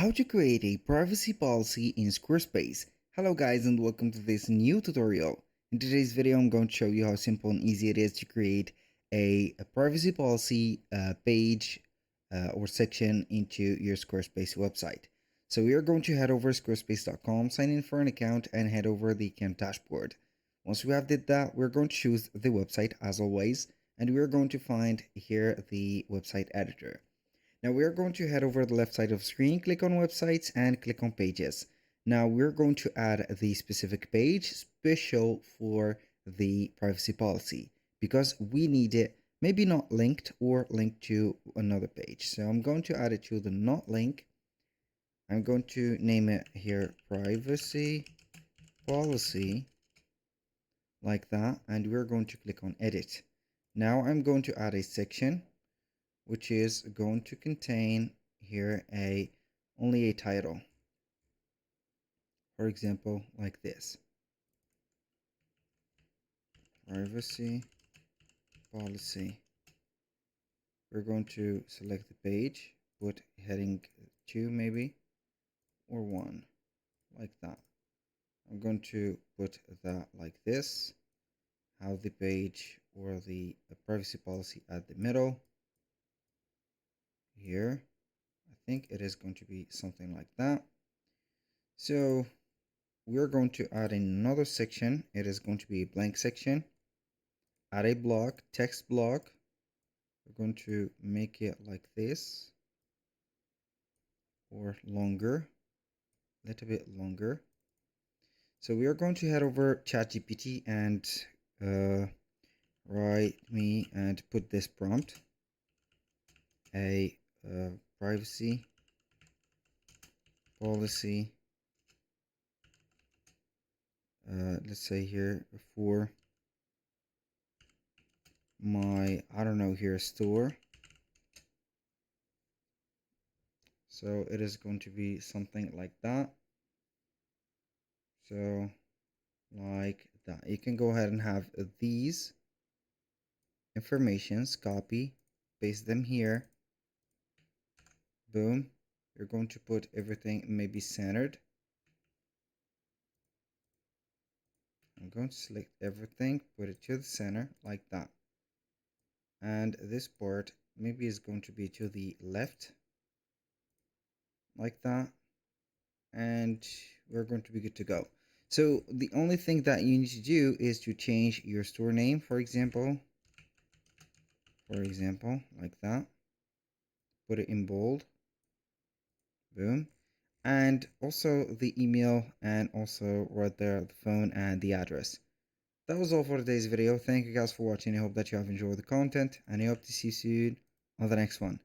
How to create a privacy policy in Squarespace. Hello guys and welcome to this new tutorial. In today's video I'm going to show you how simple and easy it is to create a privacy policy page or section into your Squarespace website. So we are going to head over to squarespace.com, sign in for an account and head over the account dashboard. Once we have did that, we're going to choose the website as always, and we're going to find here the website editor. Now we're going to head over to the left side of the screen, click on websites and click on pages. Now we're going to add the specific page special for the privacy policy because we need it maybe not linked or linked to another page. So I'm going to add it to the not link. I'm going to name it here privacy policy like that, and we're going to click on edit. Now I'm going to add a section which is going to contain here only a title. For example, like this. Privacy policy. We're going to select the page, put heading 2 maybe, or 1, like that. I'm going to put that like this, have the page or the privacy policy at the middle. Here, I think it is going to be something like that. So we're going to add another section. It is going to be a blank section. Add a block, text block. We're going to make it like this or longer, a little bit longer. So we are going to head over ChatGPT and write me and put this prompt, a privacy policy, let's say here for my, I don't know, here store. So it is going to be something like that. So like that, you can go ahead and have these informations, copy, paste them here. Boom. You're going to put everything maybe centered. I'm going to select everything, put it to the center like that. And this part maybe is going to be to the left like that. And we're going to be good to go. So the only thing that you need to do is to change your store name, for example, like that. Put it in bold. Boom. And also the email, and also right there the phone and the address. That was all for today's video. Thank you guys for watching. I hope that you have enjoyed the content, and I hope to see you soon on the next one.